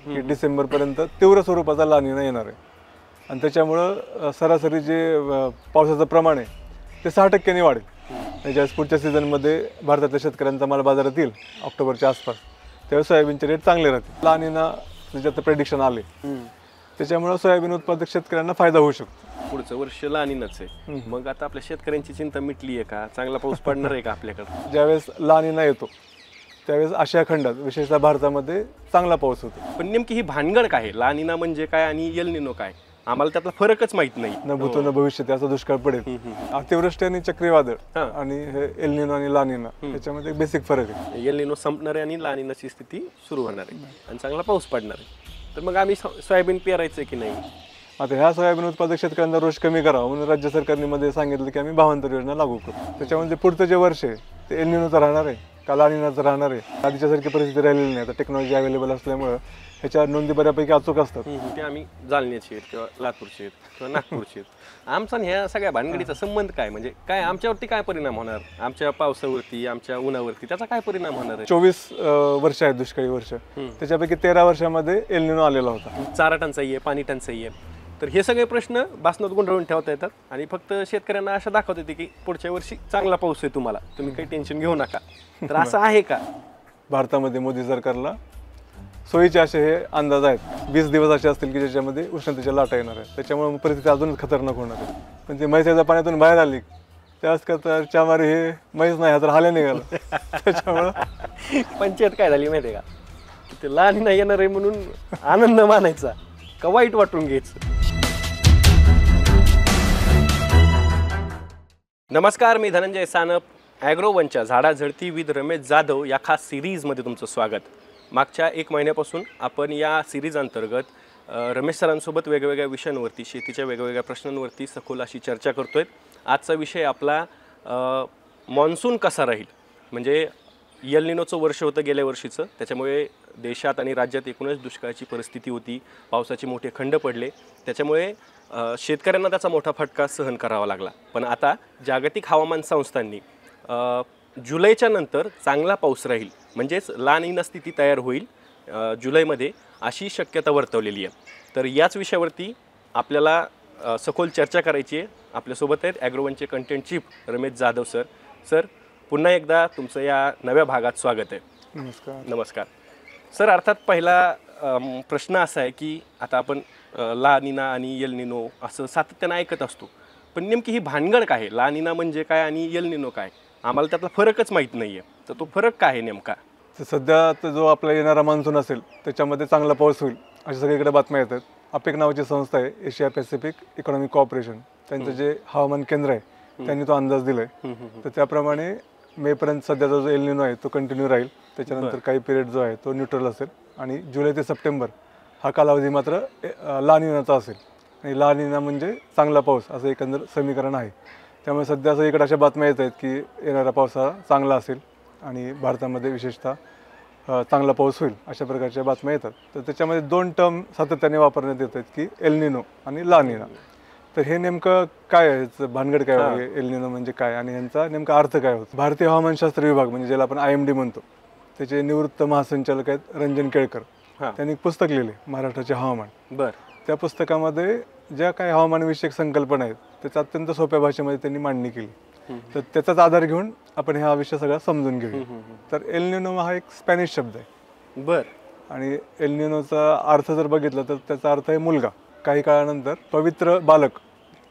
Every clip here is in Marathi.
की डिसेंबरपर्यंत तीव्र स्वरूपाचा ला निना येणार आहे आणि त्याच्यामुळं सरासरी जे पावसाचं प्रमाण आहे ते 6% वाढेल. ज्यावेळेस पुढच्या सीझनमध्ये भारतातल्या शेतकऱ्यांचा माल बाजारात येईल ऑक्टोबरच्या आसपास, त्यावेळेस सोयाबीनचे रेट चांगले राहतील. ला निना ज्याचं प्रेडिक्शन आले त्याच्यामुळं सोयाबीन उत्पादक शेतकऱ्यांना फायदा होऊ शकतो. पुढचं वर्ष ला निनाच आहे. मग आता आपल्या शेतकऱ्यांची चिंता मिटली आहे का? चांगला पाऊस पडणार आहे का आपल्याकडे? ज्यावेळेस ला निना येतो त्यावेळेस आशिया खंडात विशेषतः भारतामध्ये चांगला पाऊस होतो. पण नेमकी ही भानगड काय आहे? ला निना म्हणजे काय आणि एल निनो काय? आम्हाला त्यातला फरकच माहित नाही. न भूतो न भविष्य त्याचा दुष्काळ पडेल. अतिवृष्टी आणि चक्रीवादळ आणि हे एल निनो आणि ला निना याच्यामध्ये बेसिक फरक आहे. एल निनो संपणार आहे आणि ला निनाची स्थिती सुरू होणार आहे आणि चांगला पाऊस पडणार आहे. तर मग आम्ही सोयाबीन पेरायचं की नाही? आता ह्या सोयाबीन उत्पादक शेतकऱ्यांचा रोष कमी करावा म्हणून राज्य सरकारने मध्ये सांगितलं की आम्ही भावांतर योजना लागू करू. त्याच्यामध्ये पुढचं जे वर्ष आहे ते एल निनोचं राहणार आहे का ला निनाचं राहणार आहे. आधीच्यासारखी परिस्थिती राहिलेली नाही. आता टेक्नॉलॉजी अवेलेबल असल्यामुळं ह्याच्या नोंदी बऱ्यापैकी अचूक असतात. ते आम्ही जालन्याचे आहेत किंवा लातूरचे आहेत किंवा नागपूरचे आहेत. आमचा ह्या सगळ्या भानगडीचा संबंध काय? म्हणजे काय आमच्यावरती काय परिणाम होणार? आमच्या पावसावरती, आमच्या उन्हावरती त्याचा काय परिणाम होणार आहे? 24 वर्ष आहेत दुष्काळी वर्ष, त्याच्यापैकी 13 वर्षामध्ये एल निनो आलेला होता. चारा टंचाई आहे, पाणी टंचाई आहे. तर हे सगळे प्रश्न भासणात गुंडाळून ठेवता येतात आणि फक्त शेतकऱ्यांना आशा दाखवता येते की पुढच्या वर्षी चांगला पाऊस आहे, तुम्हाला तुम्ही काही टेन्शन घेऊ नका. तर असं आहे का? भारतामध्ये मोदी सरकारला सोयीचे असे हे अंदाज आहेत. 20 दिवस असे असतील की ज्याच्यामध्ये उष्णतेच्या लाटा येणार आहेत. त्याच्यामुळे परिस्थिती अजूनच खतरनाक होणार आहे. पण ते म्हैसाच्या पाण्यातून बाहेर आली त्याच करता चामारी हे म्हैस नाही हा तर हाल्या निघाला. त्याच्यामुळं पंचायत काय झाली माहिती आहे का? ते लहान नाही येणार आहे म्हणून आनंद मानायचा का वाईट वाटून घ्यायचं? नमस्कार, मी धनंजय सानप. ॲग्रोवनच्या झाडाझडती विथ रमेश जाधव या खास सिरीजमध्ये तुमचं स्वागत. मागच्या 1 महिन्यापासून आपण या सिरीज अंतर्गत रमेश सरांसोबत वेगवेगळ्या विषयांवरती, शेतीच्या वेगवेगळ्या प्रश्नांवरती सखोल अशी चर्चा करतोय. आजचा विषय आपला मॉन्सून कसा राहील, म्हणजे एल निनोचं वर्ष होतं गेल्या वर्षीचं, त्याच्यामुळे देशात आणि राज्यात एकूणच दुष्काळाची परिस्थिती होती, पावसाचे मोठे खंड पडले, त्याच्यामुळे शेतकऱ्यांना त्याचा मोठा फटका सहन करावा लागला. पण आता जागतिक हवामान संस्थांनी जुलैच्या नंतर चांगला पाऊस राहील, म्हणजेच ला निना स्थिती तयार होईल जुलैमध्ये, अशी शक्यता वर्तवलेली आहे. तर याच विषयावरती आपल्याला सखोल चर्चा करायची आहे. आपल्यासोबत आहेत ॲग्रोवनचे content chief Ramesh Jadhav sir. Sir, पुन्हा एकदा तुमचं या नव्या भागात स्वागत आहे. नमस्कार. नमस्कार सर. अर्थात पहिला प्रश्न असा आहे की आता आपण ला निना आणि एल निनो असं सातत्यानं ऐकत असतो, पण नेमकी ही भानगड काय आहे? ला निना म्हणजे काय आणि एल निनो काय? आम्हाला त्यातला फरकच माहीत नाही आहे. तर तो फरक काय आहे नेमका? तर सध्या जो आपला येणारा मान्सून असेल त्याच्यामध्ये चांगला पाऊस होईल अशा सगळीकडे बातम्या येतात. अपेक नावाची संस्था आहे, एशिया पॅसिफिक इकॉनॉमिक कॉर्पोरेशन, त्यांचं जे हवामान केंद्र आहे त्यांनी तो अंदाज दिला आहे. तर त्याप्रमाणे मेपर्यंत सध्याचा जो एल निनो आहे तो कंटिन्यू राहील. त्याच्यानंतर काही पिरियड जो आहे तो न्यूट्रल असेल आणि जुलै ते सप्टेंबर हा कालावधी मात्र ला निनाचा असेल. आणि ला निना म्हणजे चांगला पाऊस असं एकंदर समीकरण आहे. त्यामुळे सध्या सगळीकडे अशा बातम्या येत आहेत की येणारा पावसाळा चांगला असेल आणि भारतामध्ये विशेषतः चांगला पाऊस होईल अशा प्रकारच्या बातम्या येतात. तर त्याच्यामध्ये 2 टर्म सातत्याने वापरण्यात येत आहेत की एल निनो आणि ला निना. तर हे नेमकं काय आहे, भानगड काय आहे, एल निनो म्हणजे काय आणि यांचा नेमका अर्थ काय होतो? भारतीय हवामानशास्त्र विभाग म्हणजे ज्याला आपण IMD म्हणतो, त्याचे निवृत्त महासंचालक आहेत रंजन केळकर. त्यांनी एक पुस्तक लिहिले, महाराष्ट्राचे हवामान. त्या पुस्तकामध्ये ज्या काही हवामानविषयक संकल्पना आहेत त्याचा अत्यंत सोप्या भाषेमध्ये त्यांनी मांडणी केली. तर त्याचाच आधार घेऊन आपण हा विषय सगळा समजून घेऊ. तर एल निनो हा एक स्पॅनिश शब्द आहे. आणि एल निनोचा अर्थ जर बघितला तर त्याचा अर्थ आहे मुलगा. काही काळानंतर पवित्र बालक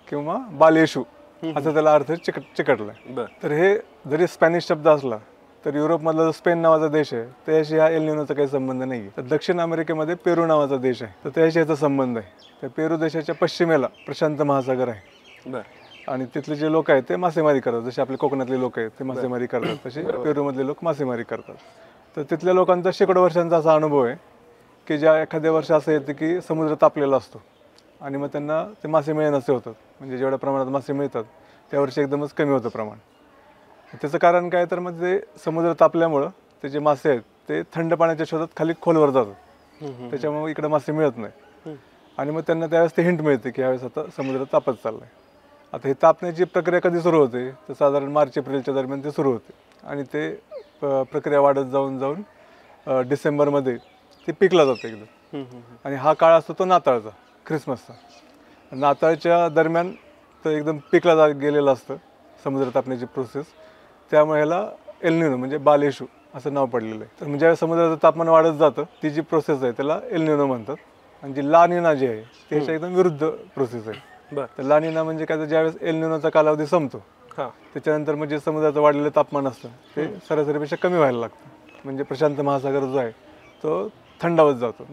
किंवा बालयेशू असा त्याला अर्थ चिकटलाय. तर हे जरी स्पॅनिश शब्द असला तर युरोपमधला जो स्पेन नावाचा देश आहे त्याशी हा एल निनोचा काही संबंध नाही आहे. तर दक्षिण अमेरिकेमध्ये पेरू नावाचा देश आहे, तर त्याशी याचा संबंध आहे. त्या पेरू देशाच्या पश्चिमेला प्रशांत महासागर आहे आणि तिथले जे लोक आहेत ते मासेमारी करतात. जसे आपले कोकणातले लोक आहेत ते मासेमारी करतात, तसे पेरूमधले लोक मासेमारी करतात. तर तिथल्या लोकांचा शेकडो वर्षांचा असा अनुभव आहे की ज्या एखाद्या वर्ष असं येतं की समुद्र तापलेला असतो आणि मग त्यांना ते मासे मिळेनासे होतात. म्हणजे जेवढ्या प्रमाणात मासे मिळतात त्या वर्षी एकदमच कमी होतं प्रमाण. त्याचं कारण काय तर मग ते समुद्र तापल्यामुळं ते जे मासे आहेत ते थंड पाण्याच्या शोधात खाली खोलवर जातात. त्याच्यामुळे इकडे मासे मिळत नाही आणि मग त्यांना त्यावेळेस ते हिंट मिळते की यावेळेस आता समुद्र तापत चाललाय. आता हे तापण्याची प्रक्रिया कधी सुरू होते तर साधारण मार्च-एप्रिलच्या दरम्यान ते सुरू होते आणि ते प्रक्रिया वाढत जाऊन डिसेंबरमध्ये ते पिकला जातं एकदम. आणि हा काळ असतो तो नाताळचा, ख्रिसमसचा. नाताळच्या दरम्यान तर एकदम पिकला गेलेलं असतं समुद्र तापण्याची प्रोसेस, त्यामुळे ह्याला एल निनो म्हणजे बालेशू असं नाव पडलेलं आहे. तर म्हणजे ज्यावेळेस समुद्राचं तापमान वाढत जातं ती जी प्रोसेस आहे त्याला एल निनो म्हणतात. आणि जी ला निना जी आहे त्याच्या एकदम विरुद्ध प्रोसेस आहे. तर ला निना म्हणजे काय, तर ज्यावेळेस एल निनोचा कालावधी संपतो त्याच्यानंतर म्हणजे समुद्राचं वाढलेलं तापमान असतं ते सरासरीपेक्षा कमी व्हायला लागतं. म्हणजे प्रशांत महासागर जो आहे तो थंडावत जातो.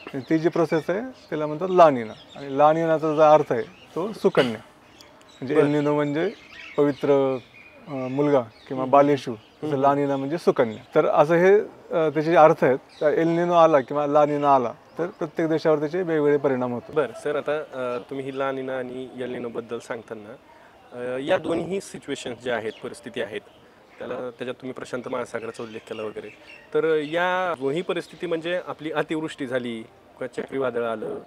आणि ती जी प्रोसेस आहे त्याला म्हणतात ला निना. आणि ला निनाचा जो अर्थ आहे तो सुकन्या. म्हणजे एल निनो म्हणजे पवित्र मुलगा किंवा बालेशू, तसं ला निना म्हणजे सुकन्या. तर असं हे त्याचे जे अर्थ आहेत. एल निनो आला किंवा ला निना आला तर प्रत्येक देशावर त्याचे वेगवेगळे परिणाम होतात. बरं सर, आता तुम्ही ही ला निना आणि एल निनो बद्दल सांगताना या दोन्ही सिच्युएशन्स ज्या आहेत, परिस्थिती आहेत, त्याच्यात तुम्ही प्रशांत महासागराचा उल्लेख केला वगैरे, तर या दोन्ही परिस्थिती म्हणजे आपली अतिवृष्टी झाली किंवा चक्रीवादळ आलं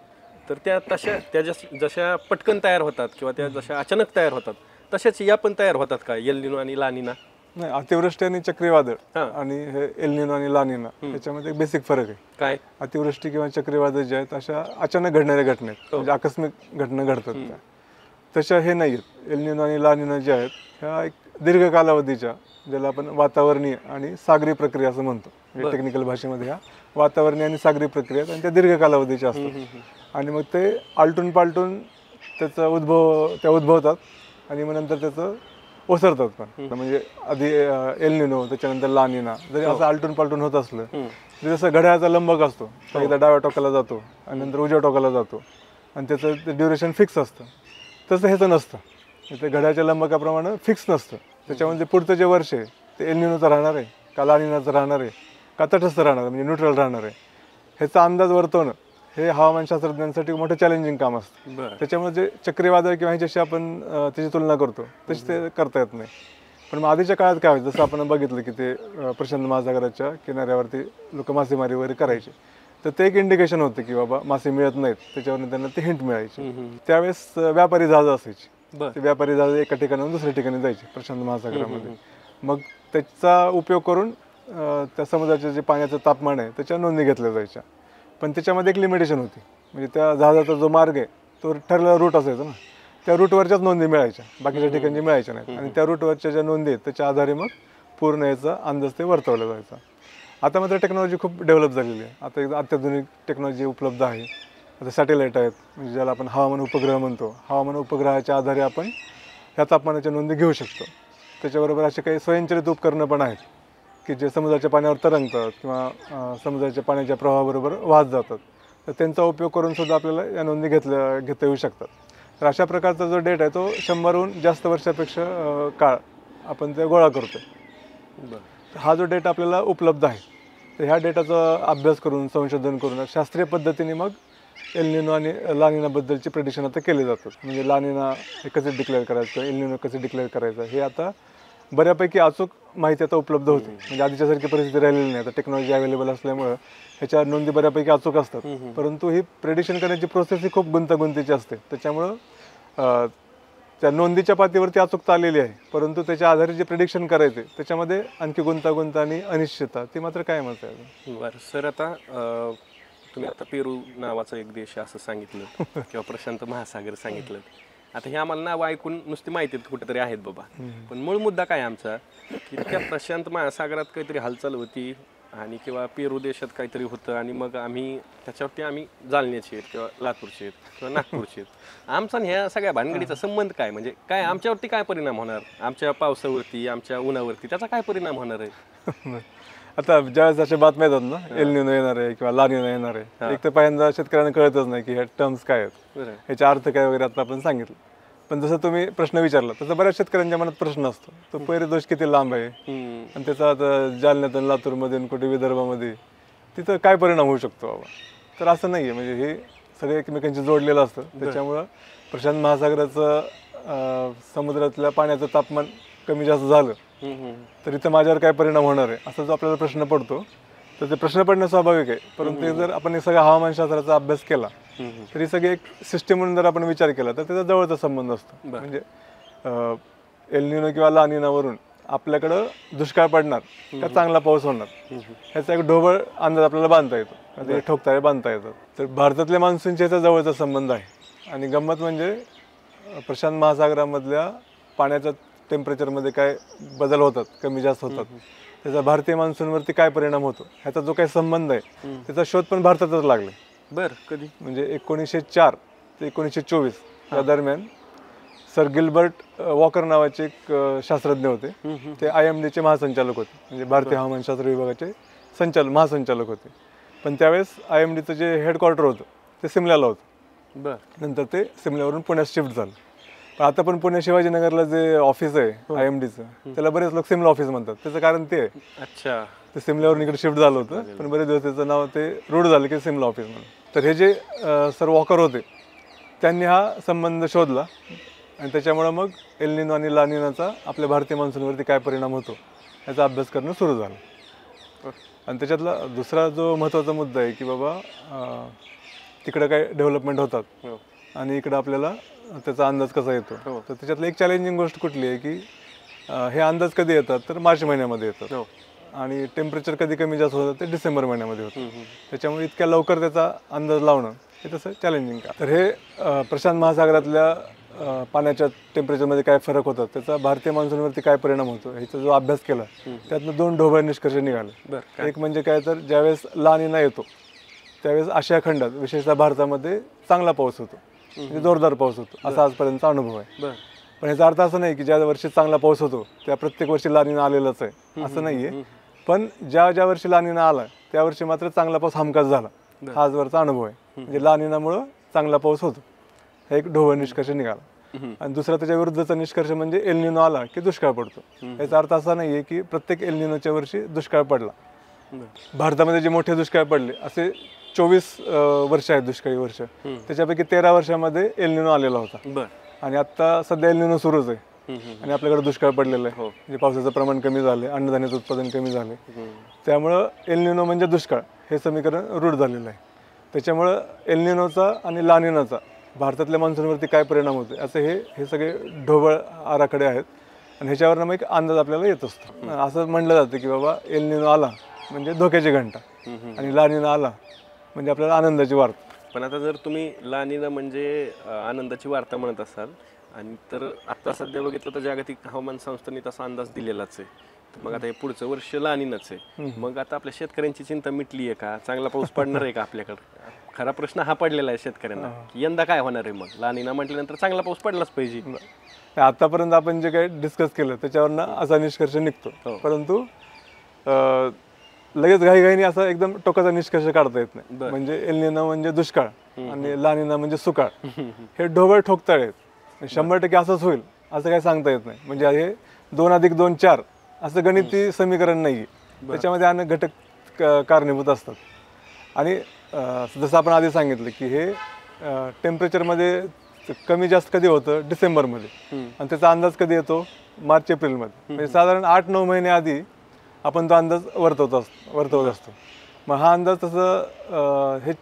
तर त्या जशा पटकन तयार होतात किंवा त्या जशा अचानक तयार होतात तशाच या पण तयार होतात का, एल निनो आणि ला निना? नाही, अतिवृष्टी आणि चक्रीवादळ आणि हे एल निनो आणि ला निना याच्यामध्ये बेसिक फरक आहे. काय? अतिवृष्टी किंवा चक्रीवादळ जे आहेत अशा अचानक घडणाऱ्या घटना आहेत, म्हणजे आकस्मिक घटना घडतात त्या. तशा हे नाही आहेत. एल निनो आणि ला निना ज्या आहेत ह्या एक दीर्घ कालावधीच्या, ज्याला आपण वातावरणीय आणि सागरी प्रक्रिया असं म्हणतो, म्हणजे टेक्निकल भाषेमध्ये ह्या वातावरणीय आणि सागरी प्रक्रिया आहेत आणि त्या दीर्घ कालावधीच्या असतात. आणि मग ते आलटून पालटून त्या उद्भवतात आणि मग नंतर त्याचं ओसरतात पण. म्हणजे आधी एल निनो त्याच्यानंतर ला निना, जरी असं आलटून पालटून होत असलं तरी जसं घड्याळाचा लंबक असतो, तो एकदा डाव्या टोकाला जातो आणि नंतर उजव्या टोकाला जातो आणि त्याचं ड्युरेशन फिक्स असतं, तसं ह्याचं नसतं. ते घड्याळाच्या लंबकाप्रमाणे फिक्स नसतं. त्याच्यामध्ये पुढचं जे वर्ष आहे ते एल निनोचं राहणार आहे का ला निनाचं राहणार आहे का तटस्थ राहणार आहे, म्हणजे न्यूट्रल राहणार आहे, ह्याचा अंदाज वर्तवणं हे हवामानशास्त्रज्ञांसाठी मोठं चॅलेंजिंग काम असतं. त्याच्यामुळे जे चक्रीवादळ किंवा ह्याच्याशी आपण त्याची तुलना करतो तशी ते करता येत नाही. पण मग आधीच्या काळात काय व्हायचं, जसं आपण बघितलं की ते प्रशांत महासागराच्या किनाऱ्यावरती लोक मासेमारी वगैरे करायचे, तर ते एक इंडिकेशन होतं की बाबा मासे मिळत नाहीत, त्याच्यावरून त्यांना ते हिंट मिळायची. त्यावेळेस व्यापारी जहाजं असायची, ते व्यापारी जहाज एका ठिकाणाहून दुसऱ्या ठिकाणी जायचे प्रशांत महासागरामध्ये. मग त्याचा उपयोग करून त्या समुद्राचे जे पाण्याचं तापमान आहे त्याच्या नोंदी घेतल्या जायच्या. पण त्याच्यामध्ये एक लिमिटेशन होती, म्हणजे त्या जहाजाचा जो मार्ग आहे तो ठरलेला रूट असायचा ना, त्या रूटवरच्याच नोंदी मिळायच्या, बाकीच्या ठिकाणी मिळायच्या नाहीत. आणि त्या रूटवरच्या ज्या नोंदी आहेत त्याच्या आधारे मग पूर्ण याचा अंदाज ते वर्तवला जायचा. आता मात्र टेक्नॉलॉजी खूप डेव्हलप झालेली आहे. आता एकदम अत्याधुनिक टेक्नॉलॉजी उपलब्ध आहे. आता सॅटेलाईट आहेत, म्हणजे ज्याला आपण हवामान उपग्रह म्हणतो. हवामान उपग्रहाच्या आधारे आपण ह्या तापमानाच्या नोंदी घेऊ शकतो. त्याच्याबरोबर असे काही स्वयंचलित उपकरणं पण आहेत की जे समुद्राच्या पाण्यावर तरंगतात किंवा समुद्राच्या पाण्याच्या प्रवाहाबरोबर वाहत जातात. तर त्यांचा उपयोग करून सुद्धा आपल्याला या नोंदी घेता येऊ शकतात. तर अशा प्रकारचा जो डेटा आहे तो 100हून जास्त वर्षापेक्षा काळ आपण ते गोळा करतो. हा जो डेटा आपल्याला उपलब्ध आहे, तर ह्या डेटाचा अभ्यास करून संशोधन करून शास्त्रीय पद्धतीने मग एल निनो आणि ला निनाबद्दलची प्रेडिक्शन आता केले जातात. म्हणजे ला निना हे कसे डिक्लेअर करायचं, एल निनो कसे डिक्लेअर करायचं, हे आता बऱ्यापैकी अचूक माहिती आता उपलब्ध होते. म्हणजे आधीच्यासारखी परिस्थिती राहिलेली नाही. आता टेक्नॉलॉजी अवेलेबल असल्यामुळं ह्याच्या नोंदी बऱ्यापैकी अचूक असतात. परंतु ही प्रेडिक्शन करण्याची प्रोसेस ही खूप गुंतागुंतीची असते. त्याच्यामुळं त्या नोंदीच्या पातळीवरती अचूकता आलेली आहे, परंतु त्याच्या आधारे जे प्रेडिक्शन करायचे त्याच्यामध्ये आणखी गुंतागुंत आणि अनिश्चितता ती मात्र कायमच आहे. बरं सर, आता तुम्ही आता पेरू नावाचा एक देश असं सांगितलं किंवा प्रशांत महासागर सांगितलं. आता हे आम्हाला नाव ऐकून नुसती माहिती कुठेतरी आहेत बाबा, पण मूळ मुद्दा काय आमचा की त्या प्रशांत महासागरात काहीतरी हालचाल होती आणि किंवा पेरू देशात काहीतरी होतं आणि मग त्याच्यावरती आम्ही जालन्याचे आहेत किंवा लातूरचे आहेत किंवा नागपूरचे आहेत. आमचा ह्या सगळ्या भानगडीचा संबंध काय, म्हणजे काय आमच्यावरती काय परिणाम होणार, आमच्या पावसावरती, आमच्या उन्हावरती त्याचा काय परिणाम होणार आहे? आता ज्यावेळेस अशा बातम्या येतात ना, एल निनो येणार आहे किंवा ला निनो येणार आहे, एक तर पहिल्यांदा शेतकऱ्यांना कळतच नाही की ह्या टर्म्स काय आहेत, ह्याचा अर्थ काय वगैरे आता आपण सांगितलं. पण जसं तुम्ही प्रश्न विचारला तसं बऱ्याच शेतकऱ्यांच्या मनात प्रश्न असतो, तो पैरे दोष किती लांब आहे आणि त्याचा आता जालन्यात आणि लातूरमध्ये कुठे विदर्भामध्ये तिथं काय परिणाम होऊ शकतो बाबा. तर असं नाही आहे, म्हणजे हे सगळे एकमेकांशी जोडलेलं असतं. त्याच्यामुळं प्रशांत महासागराचं समुद्रातल्या पाण्याचं तापमान कमी जास्त झालं तर इथं माझ्यावर काय परिणाम होणार आहे असा जो आपल्याला प्रश्न पडतो, तर ते प्रश्न पडणं स्वाभाविक आहे. परंतु जर आपण हे सगळा हवामानशास्त्राचा अभ्यास केला तर ही सगळी एक सिस्टीम म्हणून जर आपण विचार केला तर त्याचा जवळचा संबंध असतो. म्हणजे एल निनो किंवा ला निनावरून आपल्याकडं दुष्काळ पडणार का चांगला पाऊस होणार ह्याचा एक ढोबळ अंदाज आपल्याला बांधता येतो, ते ठोकतारे बांधता येतात. तर भारतातल्या मान्सूनच्या ह्याचा जवळचा संबंध आहे. आणि गंमत म्हणजे प्रशांत महासागरामधल्या पाण्याच्या टेम्परेचरमध्ये काय बदल होतात, कमी जास्त होतात, त्याचा भारतीय मान्सूनवरती काय परिणाम होतो ह्याचा जो काही संबंध आहे त्याचा शोध पण भारतातच लागला. बरं, कधी? म्हणजे 1904 ते 1924 या दरम्यान सर गिल्बर्ट वॉकर नावाचे एक शास्त्रज्ञ होते. ते IMDचे महासंचालक होते, म्हणजे भारतीय हवामानशास्त्र विभागाचे महासंचालक होते. पण त्यावेळेस IMDचं जे हेडक्वार्टर होतं ते सिमल्याला होतं. बरं. नंतर ते सिमल्यावरून पुण्यात शिफ्ट झालं. पण आता पण पुणे शिवाजीनगरला जे ऑफिस आहे IMDचं त्याला बरेच लोक सिमला ऑफिस म्हणतात. त्याचं कारण ते आहे, अच्छा, ते सिमल्यावरून इकडे शिफ्ट झालं होतं, पण बरेच दिवस त्याचं नाव ते रूढ झालं की सिमला ऑफिस म्हणून. तर हे जे सर वॉकर होते त्यांनी हा संबंध शोधला आणि त्याच्यामुळं मग एल निनो आणि ला निनाचा आपल्या भारतीय मान्सूनवरती काय परिणाम होतो याचा अभ्यास करणं सुरू झालं. आणि त्याच्यातला दुसरा जो महत्त्वाचा मुद्दा आहे की बाबा तिकडं काय डेव्हलपमेंट होतात आणि इकडं आपल्याला त्याचा अंदाज कसा येतो. तर त्याच्यातलं एक चॅलेंजिंग गोष्ट कुठली आहे की हे अंदाज कधी येतात तर मार्च महिन्यामध्ये येतात आणि टेम्परेचर कधी कमी जास्त होतं ते डिसेंबर महिन्यामध्ये होतं. त्याच्यामुळे इतक्या लवकर त्याचा अंदाज लावणं हे तसं चॅलेंजिंग का. तर हे प्रशांत महासागरातल्या पाण्याच्या टेम्परेचरमध्ये काय फरक होतात, त्याचा भारतीय मान्सूनवरती काय परिणाम होतो ह्याचा जो अभ्यास केला त्यातनं 2 ढोबळ निष्कर्ष निघाले. एक म्हणजे काय तर ज्यावेळेस ला निना येतो त्यावेळेस आशिया खंडात विशेषतः भारतामध्ये चांगला पाऊस होतो, म्हणजे जोरदार पाऊस होतो असा आजपर्यंतचा अनुभव आहे. पण याचा अर्थ असं नाही की ज्या वर्षी चांगला पाऊस होतो त्या प्रत्येक वर्षी ला निना आलेलाच आहे असं नाही आहे. पण ज्या वर्षी ला निना आला त्या वर्षी मात्र चांगला पाऊस हमखास झाला हा आजवरचा अनुभव आहे. म्हणजे ला निनामुळं चांगला पाऊस होतो हा एक ढोबळ निष्कर्ष निघाला. आणि दुसरा त्याच्या विरुद्धचा निष्कर्ष म्हणजे एल निनो आला की दुष्काळ पडतो. याचा अर्थ असा नाही आहे की प्रत्येक एल निनोच्या वर्षी दुष्काळ पडला. भारतामध्ये जे मोठे दुष्काळ पडले असे 24 वर्ष आहेत दुष्काळी वर्ष, त्याच्यापैकी 13 वर्षामध्ये एल निनो आलेला होता. आणि आता सध्या एल निनो सुरूच आहे आणि आपल्याकडे दुष्काळ पडलेला आहे, म्हणजे पावसाचं प्रमाण कमी झाले, अन्नधान्याचं उत्पादन कमी झाले. त्यामुळं एल निनो म्हणजे दुष्काळ हे समीकरण रूढ झालेलं आहे. त्याच्यामुळं एल निनोचा आणि ला निनाचा भारतातल्या मान्सूनवरती काय परिणाम होते असं हे सगळे ढोबळ आराखडे आहेत आणि ह्याच्यावरनं मग एक अंदाज आपल्याला येत असतो. असं म्हणलं जातं की बाबा एल निनो आला म्हणजे धोक्याची घंटा आणि ला निना आला म्हणजे आपल्याला आनंदाची वार्ता. पण आता जर तुम्ही ला निना म्हणजे आनंदाची वार्ता म्हणत असाल आणि तर आता सध्या बघितलं तर जागतिक हवामान संस्थेने तसा अंदाज दिलेलाच आहे, मग आता हे पुढचं वर्ष ला निनाच आहे, मग आता आपल्या शेतकऱ्यांची चिंता मिटली आहे का? चांगला पाऊस पडणार आहे का आपल्याकडे? खरा प्रश्न हा पडलेला आहे शेतकऱ्यांना की यंदा काय होणार आहे. मग ला निना म्हटल्यानंतर चांगला पाऊस पडलाच पाहिजे. आतापर्यंत आपण जे काही डिस्कस केलं त्याच्यावरनं असा निष्कर्ष निघतो, परंतु लगेच घाईघाईने असा एकदम टोकाचा निष्कर्ष काढता येत नाही. म्हणजे एल निनो म्हणजे दुष्काळ आणि ला निना म्हणजे सुकाळ हे ढोबळ ठोकताळे आहेत. 100% असंच होईल असं काही सांगता येत नाही. म्हणजे हे 2 + 2 4 असं गणिती समीकरण नाही आहे, त्याच्यामध्ये अनेक घटक कारणीभूत असतात. आणि जसं आपण आधी सांगितलं की हे टेम्परेचरमध्ये कमी जास्त कधी होतं डिसेंबरमध्ये आणि त्याचा अंदाज कधी येतो मार्च एप्रिलमध्ये. म्हणजे साधारण 8-9 महिने आधी आपण तो अंदाज वर्तवत असतो. मग हा अंदाज तसं हे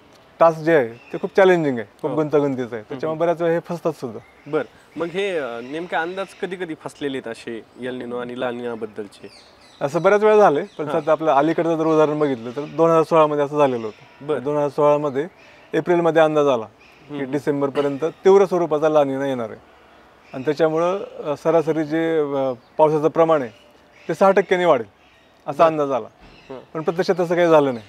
टास्क जे आहे ते खूप चॅलेंजिंग आहे, खूप गुंतागुंतीचं आहे, त्याच्यामुळे बऱ्याच वेळा हे फसतात सुद्धा. बरं, मग हे नेमके अंदाज कधी कधी फसलेले आहेत असे एल निनो आणि ला निनाबद्दलचे? असं बऱ्याच वेळा झाले, पण सध्या आपलं अलीकडचं जर उदाहरण बघितलं तर 2016 मध्ये असं झालेलं होतं. 2016 मध्ये एप्रिलमध्ये अंदाज आला की डिसेंबरपर्यंत तीव्र स्वरूपाचा ला निना येणार आहे आणि त्याच्यामुळं सरासरी जे पावसाचं प्रमाण आहे ते 6% वाढेल असा अंदाज आला. पण प्रत्यक्षात तसं काही झालं नाही,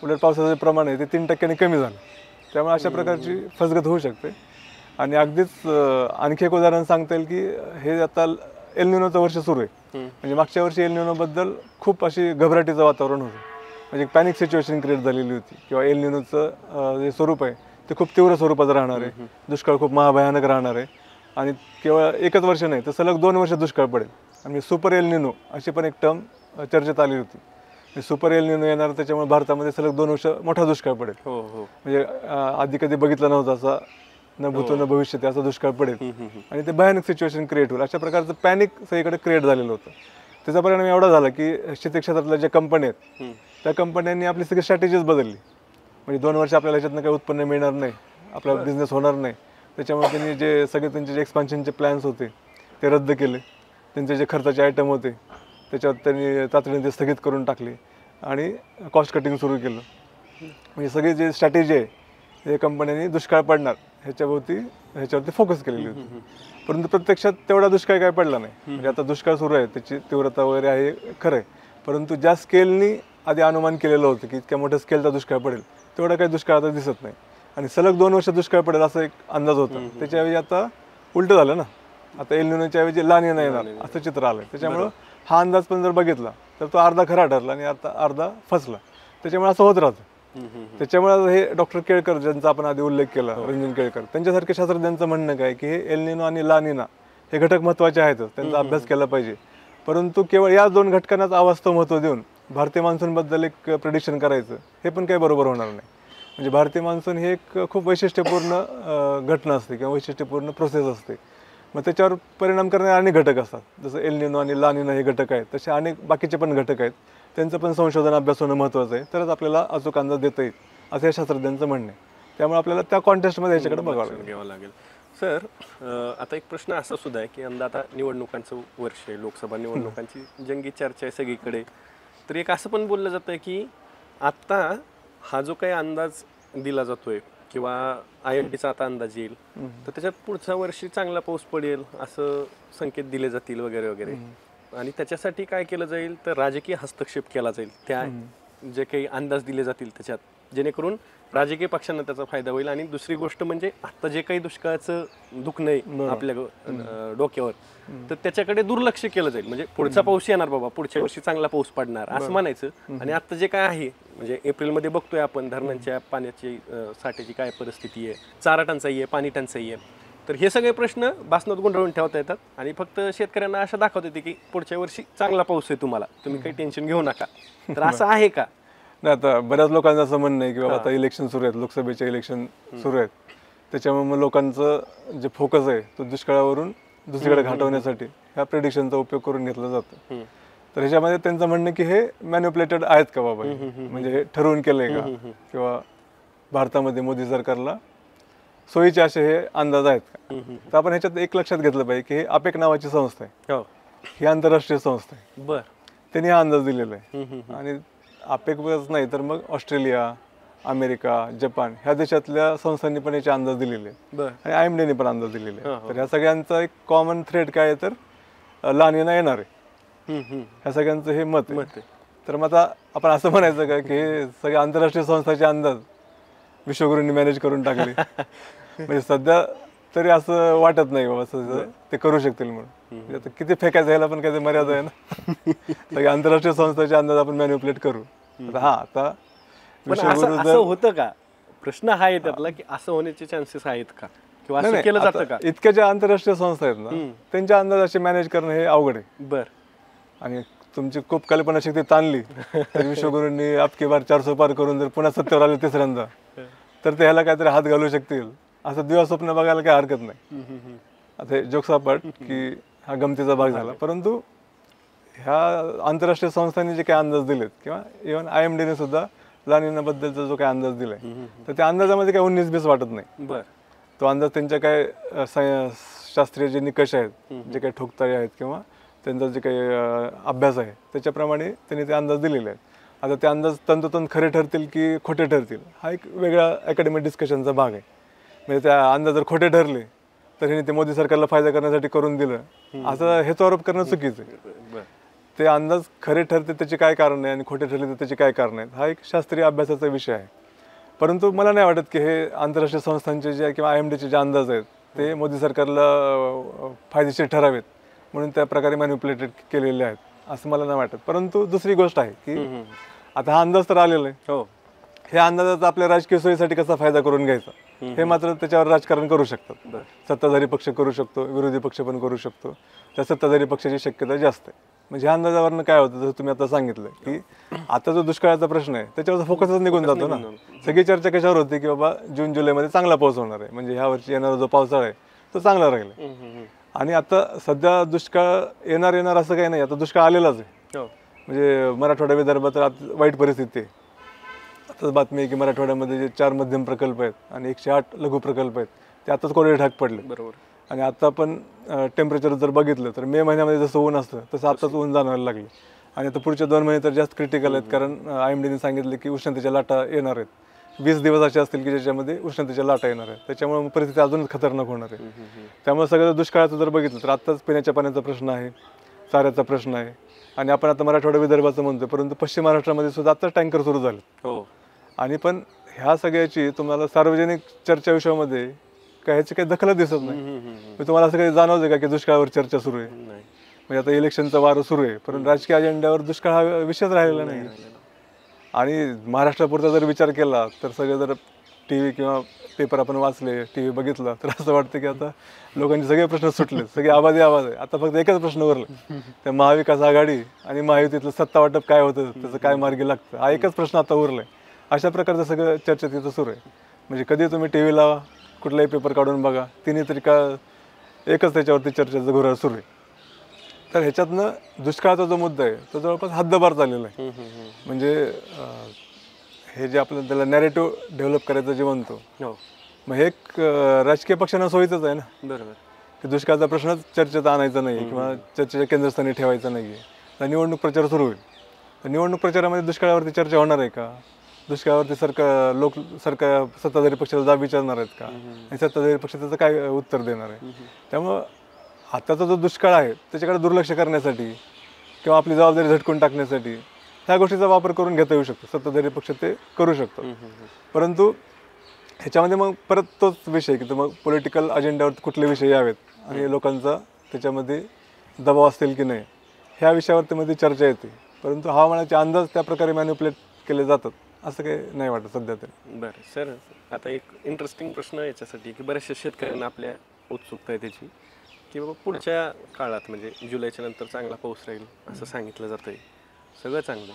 उलट पावसाचं प्रमाण आहे ते 3% कमी झालं. त्यामुळे अशा प्रकारची फसगत होऊ शकते. आणि अगदीच आणखी एक उदाहरण सांगता येईल की हे आता एल निनोचं वर्ष सुरू आहे. म्हणजे मागच्या वर्षी एल निनोबद्दल खूप अशी घबराटीचं वातावरण होतं, म्हणजे पॅनिक सिच्युएशन क्रिएट झालेली होती किंवा एल निनोचं जे स्वरूप आहे ते खूप तीव्र स्वरूपाचं राहणार आहे, दुष्काळ खूप महाभयानक राहणार आहे आणि केवळ एकच वर्ष नाही तर सलग 2 वर्ष दुष्काळ पडेल. आणि सुपर एल निनो अशी पण एक टर्म चर्चेत आली होती. सुपर एल निनो येणार त्याच्यामुळे भारतामध्ये सलग 2 वर्ष मोठा दुष्काळ पडेल. म्हणजे आधी कधी बघितला नव्हता असा न भूतो न भविष्यती असा दुष्काळ पडेल आणि ते भयानक सिच्युएशन क्रिएट होईल. अशा प्रकारचं पॅनिक सगळीकडे क्रिएट झालेलं होतं. त्याचा परिणाम एवढा झाला की शेती क्षेत्रातल्या ज्या कंपन्या आहेत त्या कंपन्यांनी आपली सगळी स्ट्रॅटेजीच बदलली. म्हणजे 2 वर्ष आपल्याला ह्याच्यातनं काही उत्पन्न मिळणार नाही, आपला बिझनेस होणार नाही, त्याच्यामुळे त्यांनी जे सगळे त्यांचे जे एक्सपान्शनचे प्लॅन्स होते ते रद्द केले. त्यांचे जे खर्चाचे आयटम होते त्याच्यावर त्यांनी तातडीने ते स्थगित करून टाकले आणि कॉस्ट कटिंग सुरू केलं. म्हणजे सगळी जी स्ट्रॅटेजी आहे हे कंपन्यांनी दुष्काळ पडणार ह्याच्यावरती फोकस केलेली होती. परंतु प्रत्यक्षात तेवढा दुष्काळ काय पडला नाही. म्हणजे आता दुष्काळ सुरू आहे, त्याची तीव्रता वगैरे आहे खरं आहे, परंतु ज्या स्केलनी आधी अनुमान केलेलं होतं की इतक्या मोठ्या स्केलचा दुष्काळ पडेल तेवढा काही दुष्काळ आता दिसत नाही. आणि सलग 2 वर्ष दुष्काळ पडेल असा एक अंदाज होता. त्याच्याऐवजी आता उलटं झालं ना. आता एल निनोच्या ऐवजी ला निना येणार असं चित्र आलं. त्याच्यामुळं हा अंदाज पण जर बघितला तर तो अर्धा खरा ठरला आणि अर्धा फसला. त्याच्यामुळे असं होत राहतं. त्याच्यामुळे हे डॉक्टर केळकर ज्यांचा आपण आधी उल्लेख केला, रंजन केळकर, त्यांच्यासारख्या शास्त्रज्ञांचं म्हणणं काय की हे एल निनो आणि ला निना हे घटक महत्त्वाचे आहेतच, त्यांचा अभ्यास केला पाहिजे. परंतु केवळ या 2 घटकांनाच अवास्तव महत्त्व देऊन भारतीय मान्सूनबद्दल एक प्रेडिक्शन करायचं हे पण काही बरोबर होणार नाही. म्हणजे भारतीय मान्सून ही एक खूप वैशिष्ट्यपूर्ण घटना असते किंवा वैशिष्ट्यपूर्ण प्रोसेस असते. मग त्याच्यावर परिणाम करणारे अनेक घटक असतात. जसं एल निनो आणि ला निना हे घटक आहेत, तसे अनेक बाकीचे पण घटक आहेत. त्यांचं पण संशोधन अभ्यास होणं महत्त्वाचं आहे, तरच आपल्याला अचूक अंदाज देता येईल असं या शास्त्रज्ञांचं म्हणणं आहे. त्यामुळे आपल्याला त्या कॉन्टेस्टमध्ये याच्याकडे घ्यावं लागेल. सर, आता एक प्रश्न असा सुद्धा आहे की यंदा आता निवडणुकांचं वर्ष आहे, लोकसभा निवडणुकांची जंगी चर्चा आहे सगळीकडे. तर एक असं पण बोललं जातं की आत्ता हा जो काही अंदाज दिला जातोय किंवा IMDचा आता अंदाज येईल तर त्याच्यात पुढच्या वर्षी चांगला पाऊस पडेल असं संकेत दिले जातील वगैरे वगैरे. आणि त्याच्यासाठी काय केलं जाईल तर राजकीय हस्तक्षेप केला जाईल त्या जे काही अंदाज दिले जातील त्याच्यात, जेणेकरून राजकीय पक्षांना त्याचा फायदा होईल. आणि दुसरी गोष्ट म्हणजे आता जे काही दुष्काळाचं दुखणं आहे आपल्या डोक्यावर तर त्याच्याकडे दुर्लक्ष केलं जाईल. म्हणजे पुढचा पाऊस येणार बाबा, पुढच्या वर्षी चांगला पाऊस पडणार असं म्हणायचं. आणि आता जे काय आहे म्हणजे एप्रिलमध्ये बघतोय आपण धरणांच्या पाण्याची साठ्याची काय परिस्थिती आहे, चारा टंचाई आहे, पाणी टंचाई आहे. तर हे सगळे प्रश्न भासणात गुंडाळून ठेवता येतात आणि फक्त शेतकऱ्यांना आशा दाखवता येते की पुढच्या वर्षी चांगला पाऊस आहे, तुम्हाला तुम्ही काही टेन्शन घेऊ नका. तर असं आहे का? नाही, आता बऱ्याच लोकांचं असं म्हणणं आहे की बाबा आता इलेक्शन सुरू आहेत, लोकसभेचे इलेक्शन सुरू आहेत, त्याच्यामुळे मग लोकांचं जे फोकस आहे तो दुष्काळावरून दुसरीकडे घाटवण्यासाठी ह्या प्रेडिक्शनचा उपयोग करून घेतला जातो. तर ह्याच्यामध्ये त्यांचं म्हणणं की हे मॅन्युप्युलेटेड आहेत का बाबा, म्हणजे हे ठरवून केलंय का, किंवा भारतामध्ये मोदी सरकारला सोयीचे असे हे अंदाज आहेत का. तर आपण ह्याच्यात एक लक्षात घेतलं पाहिजे की हे अपेक नावाची संस्था आहे, ही आंतरराष्ट्रीय संस्था आहे. बरं, त्यांनी हा अंदाज दिलेला आहे. आणि अपेकच नाही तर मग ऑस्ट्रेलिया, अमेरिका, जपान ह्या देशातल्या संस्थांनी पण याचे अंदाज दिलेले आणि IMDने पण अंदाज दिलेले. तर ह्या सगळ्यांचा एक कॉमन थ्रेड काय आहे तर ला निना येणार आहे, ह्या सगळ्यांचं हे मत आहे. तर मग आता आपण असं म्हणायचं का की हे सगळे आंतरराष्ट्रीय संस्थांचे अंदाज विश्वगुरूंनी मॅनेज करून टाकले. म्हणजे सध्या तरी असं वाटत नाही बाबा ते करू शकतील म्हणून. आता किती फेकायचं ह्याला पण काही मर्यादा आहे ना. सगळे आंतरराष्ट्रीय संस्थांचे अंदाज आपण मॅन्युप्युलेट करू. आता असं होतं का, प्रश्न हा आहे त्यातला की असं होण्याचे चान्सेस आहेत का किंवा असं केलं जातं का? इतक्या ज्या आंतरराष्ट्रीय संस्था आहेत ना त्यांच्या अंदाज असे मॅनेज करणं हे अवघड आहे. बर, आणि तुमची खूप कल्पनाशक्ती ताणली तर विश्वगुरूंनी आपकी बार 400 पार करून जर पुन्हा सत्तेवर आले तिसऱ्यांदा तर ते ह्याला काहीतरी हात घालू शकतील असं दिवा स्वप्न बघायला काही हरकत नाही. आता हे जोक्सापाट की हा गमतीचा भाग झाला, परंतु ह्या आंतरराष्ट्रीय संस्थांनी जे काही अंदाज दिलेत किंवा इव्हन IMDने सुद्धा ला निनाबद्दलचा जो काही अंदाज दिलाय तर त्या अंदाजामध्ये काही 19-20 वाटत नाही. तो अंदाज त्यांच्या काय शास्त्रीय जे निकष आहेत, जे काही ठोकताळे आहेत किंवा त्यांचा जे काही अभ्यास आहे त्याच्याप्रमाणे त्यांनी ते अंदाज दिलेले आहेत. आता ते अंदाज तंतोतंत खरे ठरतील की खोटे ठरतील हा एक वेगळा अकॅडमिक डिस्कशनचा भाग आहे. म्हणजे त्या अंदाज जर खोटे ठरले तर ह्याने ते मोदी सरकारला फायदा करण्यासाठी करून दिलं असं हेच आरोप करणं चुकीचं आहे. ते अंदाज खरे ठरते त्याचे काय कारण आहे आणि खोटे ठरले तर त्याचे काय कारण आहेत हा एक शास्त्रीय अभ्यासाचा विषय आहे. परंतु मला नाही वाटत की हे आंतरराष्ट्रीय संस्थांचे जे किंवा IMDचे जे अंदाज आहेत ते मोदी सरकारला फायदेशीर ठरावेत म्हणून त्या प्रकारे मॅन्युप्युलेटेड केलेले आहेत असं मला नाही वाटत. परंतु दुसरी गोष्ट आहे की आता हा अंदाज तर आलेला आहे, हे अंदाजाचा आपल्या राजकीय सोयीसाठी कसा फायदा करून घ्यायचा हे मात्र त्याच्यावर राजकारण करू शकतात. सत्ताधारी पक्ष करू शकतो, विरोधी पक्ष पण करू शकतो. त्या सत्ताधारी पक्षाची शक्यता जास्त आहे. म्हणजे ह्या अंदाजावरनं काय होतं जसं तुम्ही आता सांगितलं की आता जो दुष्काळाचा प्रश्न आहे त्याच्यावरचा फोकसच निघून जातो ना. सगळी चर्चा कशावर होती की बाबा जून-जुलैमध्ये चांगला पाऊस होणार आहे, म्हणजे ह्या वर्षी येणारा जो पावसाळा आहे तो चांगला राहील. आणि आता सध्या दुष्काळ येणार असं काही नाही, आता दुष्काळ आलेलाच आहे. म्हणजे मराठवाडा विदर्भात वाईट परिस्थिती आहे. आताच बातमी आहे की मराठवाड्यामध्ये जे 4 मध्यम प्रकल्प आहेत आणि 108 लघु प्रकल्प आहेत ते आताच कोरडे ढाक पडले. बरोबर. आणि आता पण टेम्परेचर जर बघितलं तर मे महिन्यामध्ये जसं ऊन असतं तसं आताच ऊन जाणवायला लागले. आणि आता पुढचे 2 महिने तर जास्त क्रिटिकल आहेत, कारण IMDने सांगितलं की उष्णतेच्या लाटा येणार आहेत. 20 दिवस असे असतील की ज्याच्यामध्ये उष्णतेच्या लाटा येणार आहेत. त्याच्यामुळे परिस्थिती अजून खतरनाक होणार आहे. त्यामुळे सगळं दुष्काळाचं जर बघितलं तर आत्ताच पिण्याच्या पाण्याचा प्रश्न आहे, चाऱ्याचा प्रश्न आहे. आणि आपण आता मराठवाडा विदर्भाचं म्हणतो, परंतु पश्चिम महाराष्ट्रामध्ये सुद्धा आता टँकर सुरू झाले. हो. आणि पण ह्या सगळ्याची तुम्हाला सार्वजनिक चर्चा विषयामध्ये काय ह्याची काही दखलच दिसत नाही. मी तुम्हाला असं काही जाणवतं का की दुष्काळावर चर्चा सुरू आहे? नाही. म्हणजे आता इलेक्शनचं वारं सुरू आहे, परंतु राजकीय अजेंड्यावर दुष्काळ हा विषयच राहिलेला नाही. आणि महाराष्ट्रापुरता जर विचार केला तर सगळे जर TV किंवा पेपर आपण वाचले, TV बघितला तर असं वाटतं की आता लोकांचे सगळे प्रश्न सुटले, सगळे आवाज आहे. आता फक्त एकच प्रश्न उरला, त्या महाविकास आघाडी आणि महायुतीतलं सत्ता वाटप काय होतं, त्याचं काय मार्गी लागतं, हा एकच प्रश्न आता उरलाय. अशा प्रकारचं सगळं चर्चा तिथं सुरू आहे. म्हणजे कधी तुम्ही TV लावा, कुठलाही पेपर काढून बघा, तिन्ही तरी का एकच त्याच्यावरती चर्चेचं घोळा सुरू आहे. तर ह्याच्यातनं दुष्काळाचा जो मुद्दा आहे तो जवळपास हद्दपार झालेला आहे. म्हणजे हे जे आपलं त्याला नॅरेटिव्ह डेव्हलप करायचं जे म्हणतो, मग हे एक राजकीय पक्षांना सोयीचंच आहे ना. बरोबर. की दुष्काळाचा प्रश्नच चर्चेत आणायचा नाही किंवा चर्चेच्या केंद्रस्थानी ठेवायचा नाही आहे. तर निवडणूक प्रचार सुरू होईल, तर निवडणूक प्रचारामध्ये दुष्काळावरती चर्चा होणार आहे का? दुष्काळावरती सरकार सत्ताधारी पक्षाला जाब विचारणार आहेत का? आणि सत्ताधारी पक्ष त्याचं काय उत्तर देणार आहे? त्यामुळं आताचा जो दुष्काळ आहे त्याच्याकडे दुर्लक्ष करण्यासाठी किंवा आपली जबाबदारी झटकून टाकण्यासाठी ह्या गोष्टीचा वापर करून घेता येऊ शकतो. सत्ताधारी पक्ष ते करू शकतो. परंतु ह्याच्यामध्ये मग परत तोच विषय की मग पॉलिटिकल अजेंड्यावर कुठले विषय यावेत आणि लोकांचा त्याच्यामध्ये दबाव असतील की नाही, ह्या विषयावरती मध्ये चर्चा येते. परंतु हवामानाचे अंदाज त्या प्रकारे मॅन्युप्युलेट केले जातात असं काही नाही वाटत सध्या तरी. बरं सर, आता एक इंटरेस्टिंग प्रश्न याच्यासाठी की बऱ्याचशा शेतकऱ्यांना आपल्या उत्सुकता आहे त्याची की बाबा पुढच्या काळात म्हणजे जुलैच्या नंतर चांगला पाऊस राहील असं सांगितलं जातं आहे, सगळं चांगलं.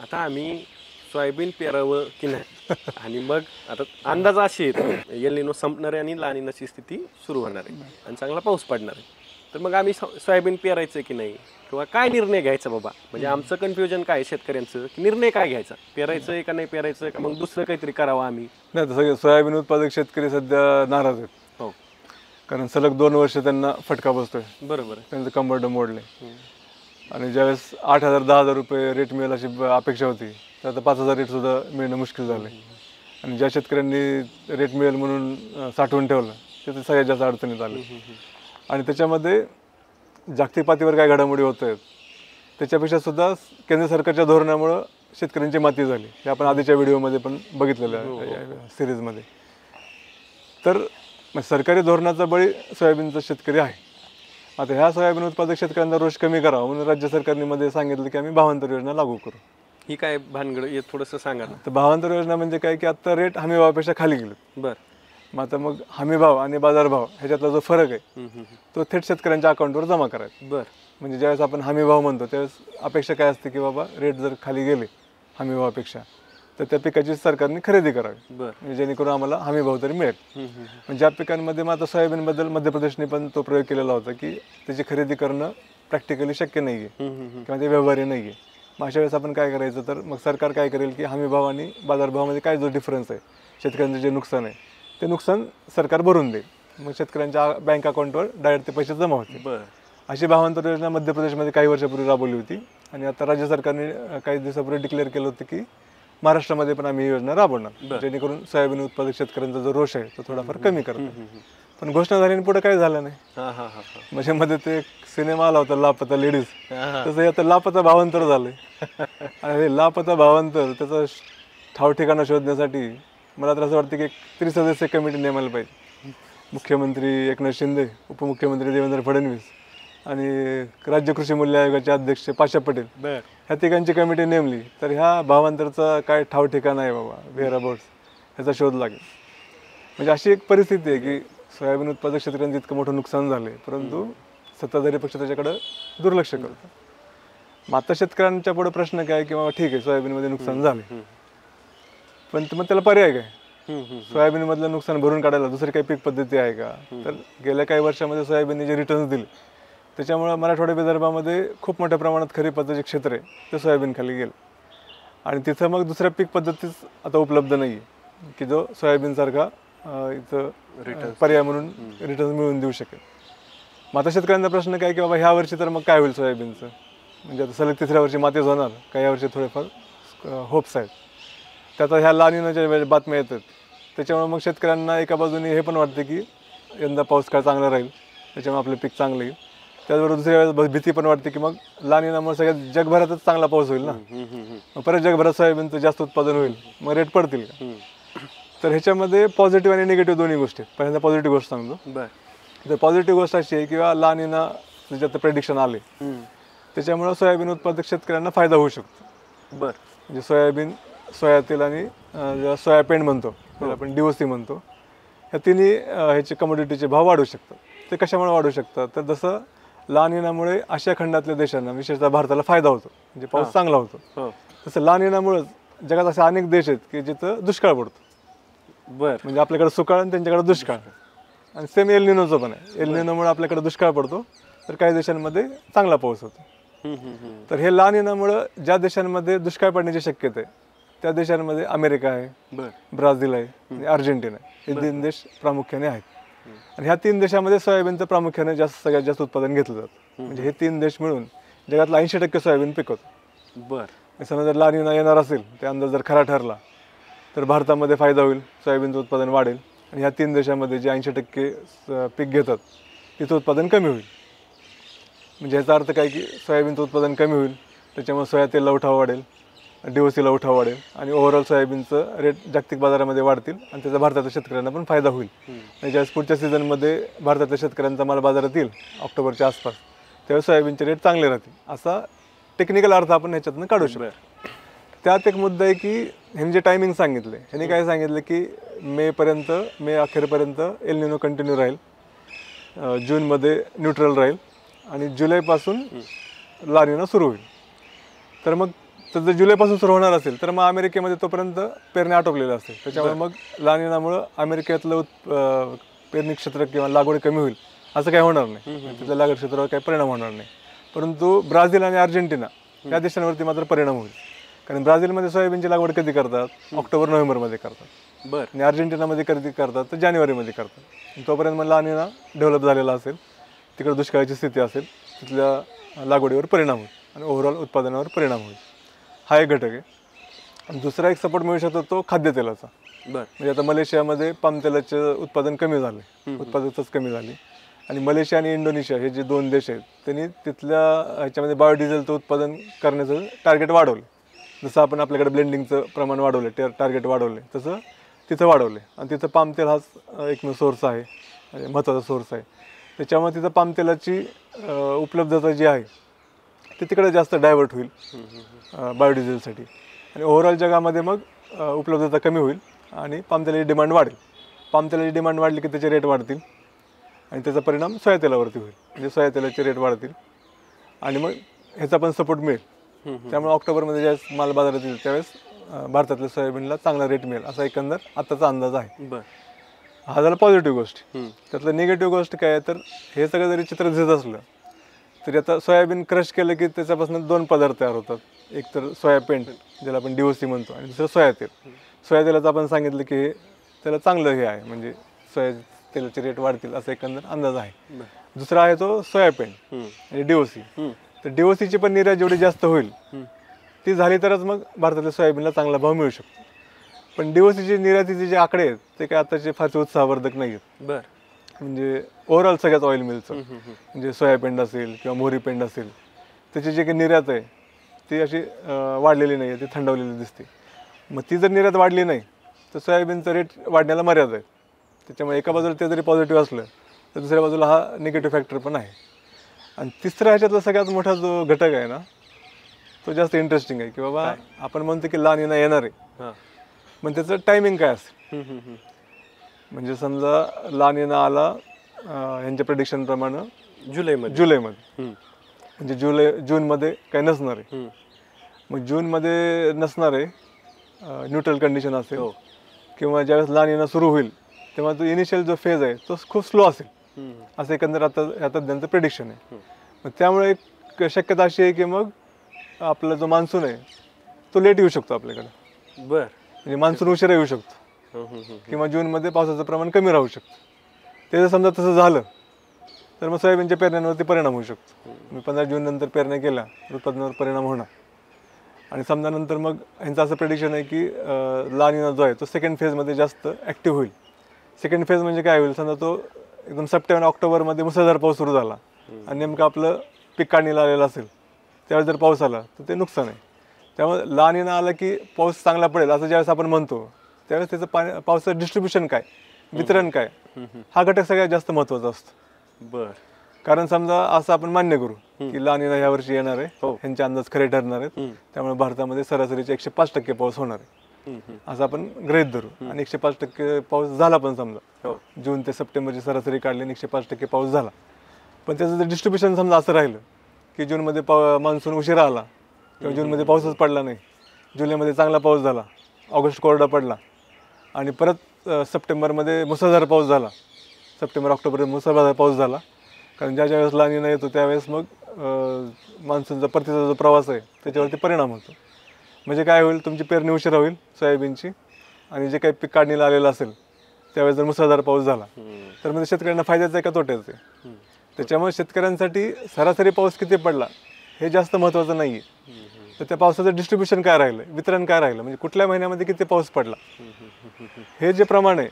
आता आम्ही सोयाबीन पेरावं की नाही आणि मग आता अंदाज असे आहेत एल निनो संपणार आहे आणि ला निनाची स्थिती सुरू होणार आहे आणि चांगला पाऊस पडणार आहे. तर मग आम्ही सोयाबीन पेरायचं की नाही किंवा काय निर्णय घ्यायचा बाबा? म्हणजे आमचं कन्फ्युजन काय आहे शेतकऱ्यांचं की निर्णय काय घ्यायचा, पेरायचं आहे का नाही पेरायचं का मग दुसरं काहीतरी करावं आम्ही? नाही, तर सगळे सोयाबीन उत्पादक शेतकरी सध्या नाराज आहेत. हो, कारण सलग 2 वर्ष त्यांना फटका बसतोय. बरोबर. त्यांचं कंबरडं मोडले आणि ज्यावेळेस 8,000 10,000 रुपये रेट मिळेल अशी अपेक्षा होती, तर आता 5,000 रेट सुद्धा मिळणं मुश्किल झालं. आणि ज्या शेतकऱ्यांनी रेट मिळेल म्हणून साठवून ठेवलं ते तर सगळ्यात जास्त अडचणीत आलं. आणि त्याच्यामध्ये जागतिक पातळीवर काय घडामोडी होत आहेत त्याच्यापेक्षा सुद्धा केंद्र सरकारच्या धोरणामुळं शेतकऱ्यांची माती झाली, हे आपण आधीच्या व्हिडिओमध्ये पण बघितलेलं आहे सिरीजमध्ये. तर सरकारी धोरणाचा बळी सोयाबीनचा शेतकरी आहे. आता ह्या सोयाबीन उत्पादक शेतकऱ्यांचा रोष कमी करावा म्हणून राज्य सरकारने मध्ये सांगितलं की आम्ही भावांतर योजना लागू करू. ही काय भानगड हे थोडंसं सांगा ना. तर भावांतर योजना म्हणजे काय की आत्ता रेट हमी भावापेक्षा खाली गेले. बरं. मग आता मग हमी भाव आणि बाजारभाव ह्याच्यातला जो फरक आहे तो थेट शेतकऱ्यांच्या अकाउंटवर जमा करायचा. बरं. म्हणजे ज्यावेळेस आपण हमी भाव म्हणतो त्यावेळेस अपेक्षा काय असते की बाबा रेट जर खाली गेले हमी भावापेक्षा तर त्या पिकाची सरकारने खरेदी करावी. बरं. म्हणजे जेणेकरून आम्हाला हमी भाव तरी मिळेल. म्हणजे ज्या पिकांमध्ये मग आता सोयाबीनबद्दल मध्य प्रदेशने पण तो प्रयोग केलेला होता की त्याची खरेदी करणं प्रॅक्टिकली शक्य नाही आहे किंवा ते व्यवहार्य नाही आहे. मग अशा वेळेस आपण काय करायचं, तर मग सरकार काय करेल की हमी भाव आणि बाजारभावामध्ये काय जो डिफरन्स आहे, शेतकऱ्यांचं जे नुकसान आहे ते नुकसान सरकार भरून देईल. मग शेतकऱ्यांच्या बँक अकाउंटवर डायरेक्ट ते पैसे जमा होतील. बरं. अशी भावांतर योजना मध्य प्रदेशमध्ये काही वर्षापूर्वी राबवली होती. आणि आता राज्य सरकारने काही दिवसापूर्वी डिक्लेअर केलं होतं की महाराष्ट्रामध्ये पण आम्ही ही योजना राबवणार, जेणेकरून सोयाबीन उत्पादक शेतकऱ्यांचा जो रोष आहे तो थोडाफार कमी करतो. पण घोषणा झाली आणि पुढे काय झालं नाही. म्हणजे मध्ये ते एक सिनेमा आला होता लापता लेडीज, तसं आता लापता भावांतर झालंय. आणि हे लापता भावांतर त्याचा ठाव ठिकाणा शोधण्यासाठी मला तर असं वाटतं की एक 3 कमिटी नेमायला पाहिजे. मुख्यमंत्री एकनाथ शिंदे, उपमुख्यमंत्री देवेंद्र फडणवीस आणि राज्य कृषी मूल्य आयोगाचे अध्यक्ष पाशा पटेल, ह्या तिघांची कमिटी नेमली तर ह्या भावांतरचा काय ठाव ठिकाणा आहे बाबा, व्हेअर अबाउट्स, ह्याचा शोध लागेल. म्हणजे अशी एक परिस्थिती आहे की सोयाबीन उत्पादक शेतकऱ्यांचं इतकं मोठं नुकसान झालं परंतु सत्ताधारी पक्ष त्याच्याकडे दुर्लक्ष करतो. मग आता शेतकऱ्यांच्या पुढे प्रश्न काय की बाबा ठीक आहे सोयाबीनमध्ये नुकसान झाले, पण मग त्याला पर्याय काय? सोयाबीन मधलं नुकसान भरून काढायला दुसरी काही पीक पद्धती आहे का? तर गेल्या काही वर्षामध्ये सोयाबीनने जे रिटर्न्स दिले त्याच्यामुळे मराठवाडा विदर्भामध्ये खूप मोठ्या प्रमाणात खरीपाचं जे क्षेत्र आहे ते सोयाबीन खाली गेलं. आणि तिथं मग दुसऱ्या पीक पद्धतीच आता उपलब्ध नाही आहे की जो सोयाबीनसारखा इथं पर्याय म्हणून रिटर्न मिळवून देऊ शकेल. मग आता शेतकऱ्यांचा प्रश्न काय की बाबा ह्या वर्षी तर मग काय होईल सोयाबीनचं, म्हणजे आता सलग तिसऱ्या वर्षी मातीच होणार का, या वर्षी थोडेफार होप्स आहेत. त्याचा ह्या लानिनाच्या बातम्या येतात, त्याच्यामुळे मग शेतकऱ्यांना एका बाजूने हे पण वाटते की यंदा पाऊस काय चांगला राहील, त्याच्यामुळे आपले पीक चांगलं येईल. त्याचबरोबर दुसऱ्या वेळेस भीती पण वाटते की मग लानिनामुळे सगळ्यात जगभरातच चांगला पाऊस होईल ना, मग परत जगभरात सोयाबीनचं जास्त उत्पादन होईल, मग रेट पडतील का. तर ह्याच्यामध्ये पॉझिटिव्ह आणि निगेटिव्ह दोन्ही गोष्टी आहेत. पहिल्यांदा पॉझिटिव्ह गोष्ट सांगतो. तर पॉझिटिव्ह गोष्ट अशी आहे किंवा लानिना ज्यात प्रेडिक्शन आले त्याच्यामुळे सोयाबीन उत्पादक शेतकऱ्यांना फायदा होऊ शकतो. म्हणजे सोयाबीन, सोया तेल आणि सोया पेंड म्हणतो, त्याला आपण DOC म्हणतो, ह्या तिन्ही ह्याचे कमोडिटीचे भाव वाढू शकतात. ते कशामुळे वाढू शकतात, तर जसं लानिनामुळे आशिया खंडातल्या देशांना विशेषतः भारताला फायदा होतो, म्हणजे पाऊस चांगला होतो, तसं लानिनामुळेच जगात असे अनेक देश आहेत की जिथं दुष्काळ पडतो. म्हणजे आपल्याकडे सुकाळ आणि त्यांच्याकडे दुष्काळ. आणि सेम एल निनोचं पण आहे. एल निनोमुळे आपल्याकडे दुष्काळ पडतो, तर काही देशांमध्ये चांगला पाऊस होतो. तर हे लानिनामुळं ज्या देशांमध्ये दुष्काळ पडण्याची शक्यता आहे त्या देशांमध्ये अमेरिका आहे, ब्राझील आहे आणि अर्जेंटिना आहे, हे 3 देश प्रामुख्याने आहेत. आणि ह्या 3 देशामध्ये सोयाबीनचं प्रामुख्याने सगळ्यात जास्त उत्पादन घेतलं जातं. म्हणजे हे 3 देश मिळून जगातलं 80% सोयाबीन पिकवतो. समजा जर लानिना येणार असेल, ते अंदाज जर खरा ठरला, तर भारतामध्ये फायदा होईल, सोयाबीनचं उत्पादन वाढेल. आणि ह्या 3 देशामध्ये जे 80% पीक घेतात तिथं उत्पादन कमी होईल. म्हणजे ह्याचा अर्थ काय की सोयाबीनचं उत्पादन कमी होईल, त्याच्यामुळे सोया तेलला उठाव वाढेल, DOCला उठाव वाढेल आणि ओव्हरऑल सोयाबीनचं रेट जागतिक बाजारामध्ये वाढतील आणि त्याचा भारताच्या शेतकऱ्यांना पण फायदा होईल. आणि ज्यावेळेस पुढच्या सीझनमध्ये भारतातल्या शेतकऱ्यांचा माल बाजारात येईल ऑक्टोबरच्या आसपास, त्यावेळेस सोयाबीनचे रेट चांगले राहतील, असा टेक्निकल अर्थ आपण ह्याच्यातनं काढू शकतो. त्यात एक मुद्दा आहे की ह्यांनी जे टायमिंग सांगितले, ह्यांनी काय सांगितलं की मे अखेरपर्यंत एल निनो कंटिन्यू राहील, जूनमध्ये न्यूट्रल राहील आणि जुलैपासून लानिना सुरू होईल. तर मग जर जुलैपासून सुरू होणार असेल तर मग अमेरिकेमध्ये तोपर्यंत पेरणी आटोपलेलं असेल, त्याच्यामुळे मग लानिनामुळं अमेरिकेतलं पेरणी क्षेत्र किंवा लागवड कमी होईल असं काही होणार नाही, त्याच्या लागवड क्षेत्रावर काही परिणाम होणार नाही. परंतु ब्राझील आणि अर्जेंटिना या देशांवरती मात्र परिणाम होईल. कारण ब्राझीलमध्ये सोयाबीनची लागवड कधी करतात, ऑक्टोबर-नोव्हेंबरमध्ये करतात, आणि अर्जेंटिनामध्ये कधी करतात तर जानेवारीमध्ये करतात. तोपर्यंत मग लानिना डेव्हलप झालेला असेल, तिकडे दुष्काळाची स्थिती असेल, तिथल्या लागवडीवर परिणाम होईल आणि ओव्हरऑल उत्पादनावर परिणाम होईल. हा एक घटक आहे. आणि दुसरा एक सपोर्ट मिळू शकतो तो खाद्यतेलाचा. म्हणजे आता मलेशियामध्ये पाम तेलाचं उत्पादन कमी झालं, उत्पादकताच कमी झाली, आणि मलेशिया आणि इंडोनेशिया हे जे 2 देश आहेत त्यांनी तिथल्या ह्याच्यामध्ये बायोडिझेलचं उत्पादन करण्याचं टार्गेट वाढवलं. जसं आपण आपल्याकडे ब्लेंडिंगचं प्रमाण वाढवलं, टार्गेट वाढवले, तसं तिथं वाढवले. आणि तिथं पाम तेल हाच एकमेव सोर्स आहे, म्हणजे महत्त्वाचा सोर्स आहे. त्याच्यामुळे तिथं पाम तेलाची उपलब्धता जी आहे ती तिकडे जास्त डायव्हर्ट होईल बायोडिझेलसाठी, आणि ओव्हरऑल जगामध्ये मग उपलब्धता कमी होईल आणि पाम तेलाची डिमांड वाढेल. पाम तेलाची डिमांड वाढली की त्याचे रेट वाढतील आणि त्याचा परिणाम सोया तेलावरती होईल, म्हणजे सोया तेलाचे रेट वाढतील आणि मग ह्याचा पण सपोर्ट मिळेल. त्यामुळे ऑक्टोबरमध्ये ज्यावेळेस माल बाजारात येईल त्यावेळेस भारतातल्या सोयाबीनला चांगला रेट मिळेल असा एकंदर आताचा अंदाज आहे. हा झाला पॉझिटिव्ह गोष्ट. त्यातलं निगेटिव्ह गोष्ट काय आहे, तर हे सगळं जरी चित्र दिसत असलं तरी आता सोयाबीन क्रश केलं की त्याच्यापासून 2 पदार्थ तयार होतात. एक तर सोया पेंड ज्याला आपण DOC म्हणतो, आणि दुसरं सोया तेल. सोया तेलाचं आपण सांगितलं की त्याला चांगलं हे आहे, म्हणजे सोया तेलाचे रेट वाढतील असा एकंदर अंदाज आहे. दुसरा आहे तो सोया पेंड म्हणजे DOC. तर DOCची पण निर्यात जेवढी जास्त होईल ती झाली तरच मग भारतातल्या सोयाबीनला चांगला भाव मिळू शकतो. पण DOCची निर्यातीचे जे आकडे आहेत ते काय आताचे फारसे उत्साहवर्धक नाही आहेत. म्हणजे ओव्हरऑल सगळ्याच ऑइल मिलचं, म्हणजे सोया पेंड असेल किंवा मोहरी पेंड असेल, त्याची जी काही निर्यात आहे ती अशी वाढलेली नाही आहे, ती थंडवलेली दिसते. मग ती जर निर्यात वाढली नाही तर सोयाबीनचा रेट वाढण्याला मर्यादा आहे. त्याच्यामुळे एका बाजूला ते जरी पॉझिटिव्ह असलं तर दुसऱ्या बाजूला हा निगेटिव्ह फॅक्टर पण आहे. आणि तिसरा ह्याच्यातला सगळ्यात मोठा जो घटक आहे ना तो जास्त इंटरेस्टिंग आहे की बाबा आपण म्हणतो की लानिना येणार आहे, पण त्याचं टायमिंग काय असेल. म्हणजे समजा लानिना आला ह्यांच्या प्रेडिक्शनप्रमाणे जुलैमध्ये, म्हणजे जूनमध्ये काही नसणार आहे. मग जूनमध्ये नसणार आहे, न्यूट्रल कंडिशन असेल, किंवा ज्यावेळेस लानिना सुरू होईल तेव्हा तो इनिशियल जो फेज आहे तो खूप स्लो असेल, असं एकंदर आता त्यांचं प्रेडिक्शन आहे. मग त्यामुळे एक शक्यता अशी आहे की मग आपला जो मान्सून आहे तो लेट येऊ शकतो आपल्याकडे. म्हणजे मान्सून उशिरा येऊ शकतो. किंवा जूनमध्ये पावसाचं प्रमाण कमी राहू शकतं. ते जर समजा तसं झालं तर मग सोयाबीनच्या पेरण्यांवरती परिणाम होऊ शकतो. 15 जून नंतर पेरण्या केल्या तर उत्पादनावर परिणाम होणार. आणि समजा नंतर मग ह्यांचं असं प्रेडिक्शन आहे की ला निना जो आहे तो सेकंड फेजमध्ये जास्त ॲक्टिव्ह होईल. सेकंड फेज म्हणजे काय होईल, समजा तो एकदम सप्टेंबर ऑक्टोबरमध्ये मुसळधार पाऊस सुरू झाला आणि नेमकं आपलं पीक काढणीला आलेलं असेल त्यावेळेस जर पाऊस आला तर ते नुकसान आहे. त्यामुळे ला निना आला की पाऊस चांगला पडेल असं ज्यावेळेस आपण म्हणतो त्यावेळेस त्याचं पावसाचं डिस्ट्रीब्युशन काय, वितरण काय, हा घटक सगळ्यात जास्त महत्त्वाचा असतो. बर. कारण समजा असं आपण मान्य करू की ला निना ह्या वर्षी येणार आहे, ह्यांचे अंदाज खरे ठरणार आहेत, त्यामुळे भारतामध्ये सरासरीचे 105% पाऊस होणार आहे असं आपण गृहीत धरू. आणि 105% पाऊस झाला पण समजा जून ते सप्टेंबरची सरासरी काढली आणि 105% पाऊस झाला. पण त्याचं जर डिस्ट्रीब्युशन समजा असं राहिलं की जूनमध्ये मान्सून उशिरा आला किंवा जूनमध्ये पाऊसच पडला नाही, जुलैमध्ये चांगला पाऊस झाला, ऑगस्ट कोरडा पडला आणि परत सप्टेंबरमध्ये मुसळधार पाऊस झाला, सप्टेंबर ऑक्टोबर मुसळधार पाऊस झाला. कारण ज्या वेळेस ला निना येतो त्यावेळेस मग मान्सूनचा परतीचा जो प्रवास आहे त्याच्यावरती परिणाम होतो. म्हणजे काय होईल, तुमची पेरणी उशिरा होईल सोयाबीनची आणि जे काही पीक काढणीला आलेलं असेल त्यावेळेस जर मुसळधार पाऊस झाला तर म्हणजे शेतकऱ्यांना फायद्याचं आहे का तोट्याचं आहे. त्याच्यामुळे शेतकऱ्यांसाठी सरासरी पाऊस किती पडला हे जास्त महत्त्वाचं नाही आहे, तर त्या पावसाचं डिस्ट्रीब्युशन काय राहिलं, वितरण काय राहिलं, म्हणजे कुठल्या महिन्यामध्ये किती पाऊस पडला हे जे प्रमाण आहे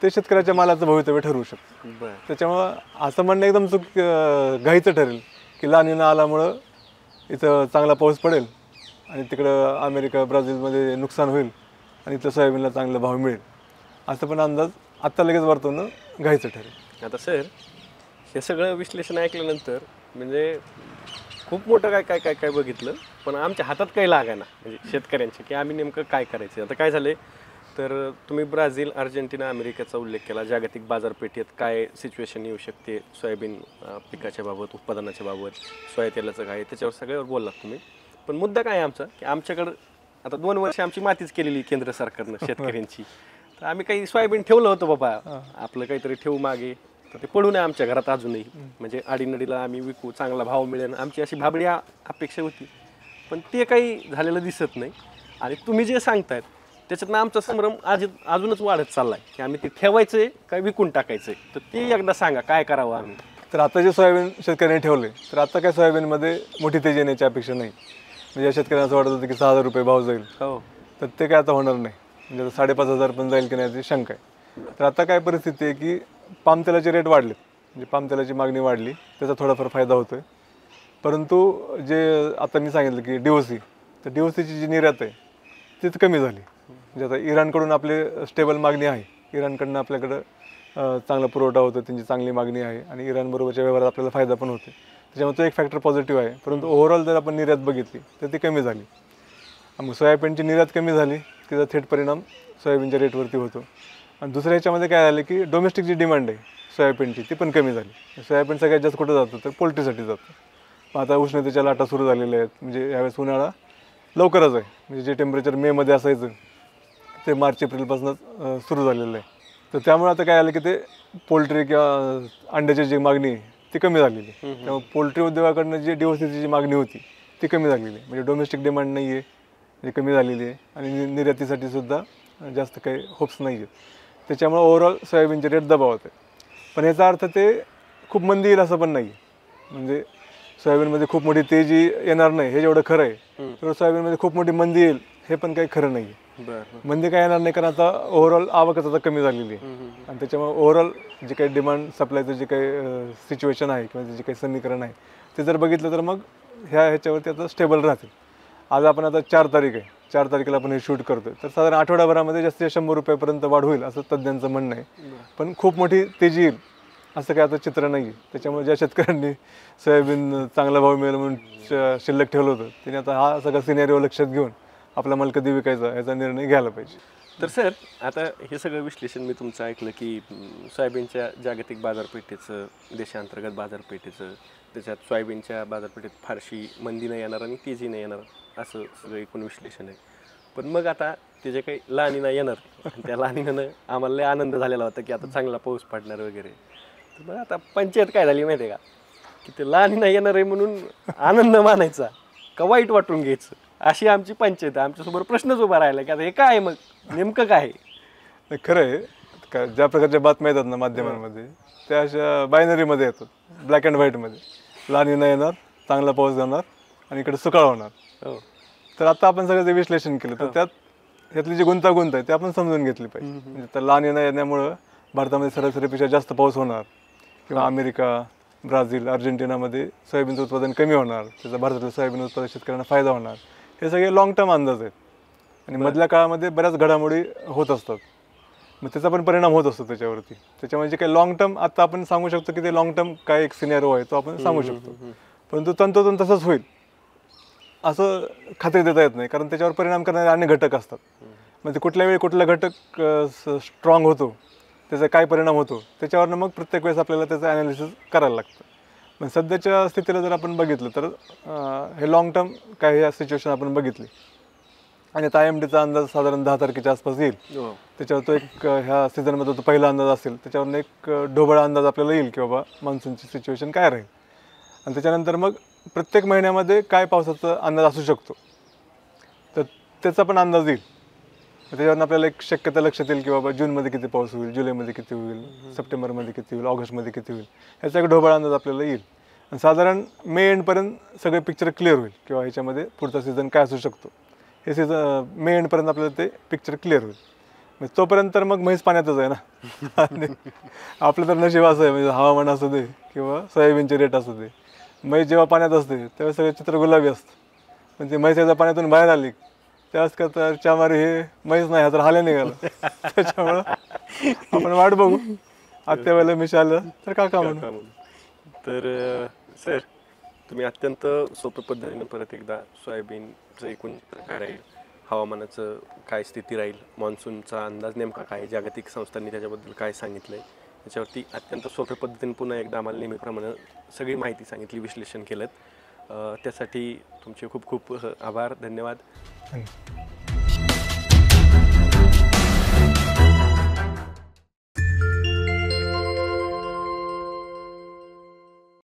ते शेतकऱ्याच्या मालाचं भवितव्य ठरवू शकतं. त्याच्यामुळं असं म्हणणं एकदम घाईचं ठरेल की ला निना आल्यामुळं इथं चांगला पाऊस पडेल आणि तिकडं अमेरिका ब्राझीलमध्ये नुकसान होईल आणि इथं सोयाबीनला चांगला भाव मिळेल असं पण अंदाज आत्ता लगेच वर्तवणं घाईचं ठरेल. आता सर हे सगळं विश्लेषण ऐकल्यानंतर म्हणजे खूप मोठं काय काय काय काय बघितलं, पण आमच्या हातात काही लागायना म्हणजे शेतकऱ्यांचे की आम्ही नेमकं काय करायचं. आता काय झालं तर तुम्ही ब्राझील, अर्जेंटिना, अमेरिकेचा उल्लेख केला. जागतिक बाजारपेठेत काय सिच्युएशन येऊ शकते सोयाबीन पिकाच्या बाबत, उत्पादनाच्या बाबत, सोया तेलाचं काय, त्याच्यावर सगळ्यावर बोललात तुम्ही. पण मुद्दा काय आहे आमचा की आमच्याकडं आता 2 वर्ष आमची मातीच केलेली केंद्र सरकारनं शेतकऱ्यांची. तर आम्ही काही सोयाबीन ठेवलं होतं बाबा, आपलं काहीतरी ठेवू मागे, तर ते पडू नये आमच्या घरात अजूनही. म्हणजे आडीनडीला आम्ही विकू, चांगला भाव मिळेल, आमची अशी भाबडी अपेक्षा होती. पण ते काही झालेलं दिसत नाही. आणि तुम्ही जे सांगतायत त्याच्यातनं आमचा संभ्रम अजूनच वाढत चाललाय की आम्ही ते ठेवायचंय काय विकून टाकायचंय. तर ते एकदा सांगा काय करावं आम्ही. तर आता जे सोयाबीन शेतकऱ्यांनी ठेवले तर आता काय सोयाबीनमध्ये मोठी तेजी येण्याची अपेक्षा नाही. म्हणजे या शेतकऱ्यांना असं वाटत होतं की 6,000 रुपये भाव जाईल, तर ते काय आता होणार नाही. म्हणजे आता 5,500 पण जाईल की नाही याची शंका आहे. तर आता काय परिस्थिती आहे की पाम तेलाचे रेट वाढलेत, म्हणजे पाम तेलाची मागणी वाढली, त्याचा थोडाफार फायदा होतो आहे. परंतु जे आता मी सांगितलं की DOC, तर DOCची जी निर्यात आहे ती कमी झाली. म्हणजे आता इराणकडून आपले स्टेबल मागणी आहे, इराणकडनं आपल्याकडं चांगला पुरवठा होतो, त्यांची चांगली मागणी आहे आणि इराणबरोबरच्या व्यवहारात आपल्याला फायदा पण होतो. त्याच्यामुळे तो एक फॅक्टर पॉझिटिव्ह आहे. परंतु ओव्हरऑल जर आपण निर्यात बघितली तर ती कमी झाली. मग सोयाबीनची निर्यात कमी झाली त्याचा थेट परिणाम सोयाबीनच्या रेटवरती होतो. आणि दुसऱ्या ह्याच्यामध्ये काय झालं की डोमेस्टिक जी डिमांड आहे सोयाबीनची ती पण कमी झाली. सोयाबीन सगळ्यात जास्त कुठं जातं तर पोल्ट्रीसाठी जातं. मग आता उष्णतेच्या लाटा सुरू झालेल्या आहेत, म्हणजे यावेळेस उन्हाळा लवकरच आहे. म्हणजे जे टेम्परेचर मेमध्ये असायचं ते मार्च एप्रिलपासूनच सुरू झालेलं आहे. तर त्यामुळे आता काय झालं की ते पोल्ट्री किंवा अंड्याची जी मागणी आहे ती कमी झालेली आहे. त्यामुळे पोल्ट्री उद्योगाकडनं जी DOCची जी मागणी होती ती कमी झालेली आहे. म्हणजे डोमेस्टिक डिमांड नाही आहे, जी कमी झालेली आहे आणि निर्यातीसाठी सुद्धा जास्त काही होप्स नाही आहेत. त्याच्यामुळे ओव्हरऑल सोयाबीनचे रेट दबावत आहे. पण याचा अर्थ ते खूप मंदी येईल असं पण नाही. म्हणजे सोयाबीनमध्ये खूप मोठी तेजी येणार नाही हे जेवढं खरं आहे, तर सोयाबीनमध्ये खूप मोठी मंदी येईल हे पण काही खरं नाही आहे. मंदी काय येणार नाही, कारण आता ओव्हरऑल आवकच आता कमी झालेली आहे. आणि त्याच्यामुळे ओव्हरऑल जे काही डिमांड सप्लायचं जे काही सिच्युएशन आहे किंवा जे काही समीकरण आहे ते जर बघितलं तर मग ह्याच्यावरती आता स्टेबल राहतील. आज आपण आता 4 तारीख आहे, 4 तारखेला आपण हे शूट करतोय, तर साधारण आठवड्याभरामध्ये जास्तीत 100 रुपयापर्यंत वाढ होईल असं तज्ज्ञांचं म्हणणं आहे. पण खूप मोठी तेजी येईल असं काय आता चित्र नाही आहे. त्याच्यामुळे ज्या शेतकऱ्यांनी सोयाबीन चांगला भाव मिळेल म्हणून शिल्लक ठेवलं होतं त्याने आता हा सगळा सिनेरिओ लक्षात घेऊन आपला माल कधी विकायचा याचा निर्णय घ्यायला पाहिजे. तर सर आता हे सगळं विश्लेषण मी तुमचं ऐकलं की सोयाबीनच्या जागतिक बाजारपेठेचं, देशांतर्गत बाजारपेठेचं, त्याच्यात सोयाबीनच्या बाजारपेठेत फारशी मंदी नाही येणार आणि तेजी नाही येणार असं सगळं एकूण विश्लेषण आहे. पण मग आता ते जे काही ला निना येणार, त्या ला निनानं आम्हाला लय आनंद झालेला होता की आता चांगला पाऊस पडणार वगैरे. तर मग आता पंचायत काय झाली माहिती आहे का, की ते ला निना येणार आहे म्हणून आनंद मानायचा का वाईट वाटून घ्यायचं, अशी आमची पंचायत. आमच्यासमोर प्रश्नच उभा राहिला की आता हे काय, मग नेमकं काय. नाही, खरं आहे का ज्या प्रकारच्या बातम्या येतात ना माध्यमांमध्ये त्या अशा बायनरीमध्ये येतात, ब्लॅक अँड व्हाईटमध्ये. लानिना येणार, चांगला पाऊस जाणार आणि इकडे सुकाळ होणार. हो. तर आता आपण सगळं जे विश्लेषण केलं तर त्यातली जी गुंतागुंत आहे ते आपण समजून घेतली पाहिजे. म्हणजे तर लानिना येण्यामुळं भारतामध्ये सरासरीपेक्षा जास्त पाऊस होणार किंवा अमेरिका, ब्राझील, अर्जेंटिनामध्ये सोयाबीनचं उत्पादन कमी होणार, त्याचा भारतातील सोयाबीन उत्पादक शेतकऱ्यांना फायदा होणार. हे सगळे लॉंग टर्म अंदाज आहेत आणि मधल्या काळामध्ये बऱ्याच घडामोडी होत असतात. मग त्याचा पण परिणाम होत असतो त्याच्यावरती. त्याच्यामुळे जे काही लॉंग टर्म आता आपण सांगू शकतो की ते लॉंग टर्म काय एक सिनेरिओ आहे तो आपण सांगू शकतो, परंतु तंतोतंत तसंच होईल असं खात्री देता येत नाही, कारण त्याच्यावर परिणाम करणारे अनेक घटक असतात. म्हणजे कुठल्या वेळी कुठला घटक स्ट्रॉंग होतो, त्याचा काय परिणाम होतो, त्याच्यावरनं मग प्रत्येक वेळेस आपल्याला त्याचं ॲनालिसिस करायला लागतं. पण सध्याच्या स्थितीला जर आपण बघितलं तर हे लॉंग टर्म काय ह्या सिच्युएशन आपण बघितली आणि आता IMDचा अंदाज साधारण 10 तारखेच्या आसपास येईल. त्याच्यावर तो एक ह्या सीझनमध्ये तो पहिला अंदाज असेल, त्याच्यावरून एक ढोबळ अंदाज आपल्याला येईल की बाबा मान्सूनची सिच्युएशन काय राहील. आणि त्याच्यानंतर मग प्रत्येक महिन्यामध्ये काय पावसाचा अंदाज असू शकतो तर त्याचा पण अंदाज येईल. त्याच्यावरून आपल्याला एक शक्यता लक्षात येईल की बाबा जूनमध्ये किती पाऊस होईल, जुलैमध्ये किती होईल, सप्टेंबरमध्ये किती होईल, ऑगस्टमध्ये किती होईल, ह्याचा एक ढोबळ अंदाज आपल्याला येईल. आणि साधारण मे एंडपर्यंत सगळे पिक्चर क्लिअर होईल किंवा ह्याच्यामध्ये पुढचा सीझन काय असू शकतो हे सीझन मे एंडपर्यंत आपल्याला ते पिक्चर क्लिअर होईल. म्हणजे तोपर्यंत तर मग म्हैस पाण्यातच आहे ना. आणि आपलं तर नशीब असं आहे, म्हणजे हवामान असू दे किंवा सोयाबीनचे रेट असू दे, म्हैस जेव्हा पाण्यात असते तेव्हा सगळं चित्र गुलाबी असतं. पण ती म्हैस एकदा पाण्यातून बाहेर आली त्यावेळेस का तर चामारी हे म्हैस नाही हा तर हाल्या निघालं. त्याच्यामुळं आपण वाट बघू, आत्या वेळेला मिश आलं तर काका म्हणून. तर सर तुम्ही अत्यंत सोप्या पद्धतीनं परत एकदा सोयाबीनचं एकूण काय राहील, हवामानाचं काय स्थिती राहील, मान्सूनचा अंदाज नेमका काय, जागतिक संस्थांनी त्याच्याबद्दल काय सांगितलं आहे, त्याच्यावरती अत्यंत सोप्या पद्धतीने पुन्हा एकदा आम्हाला नेहमीप्रमाणे सगळी माहिती सांगितली, विश्लेषण केलं. त्यासाठी तुमचे खूप खूप आभार, धन्यवाद.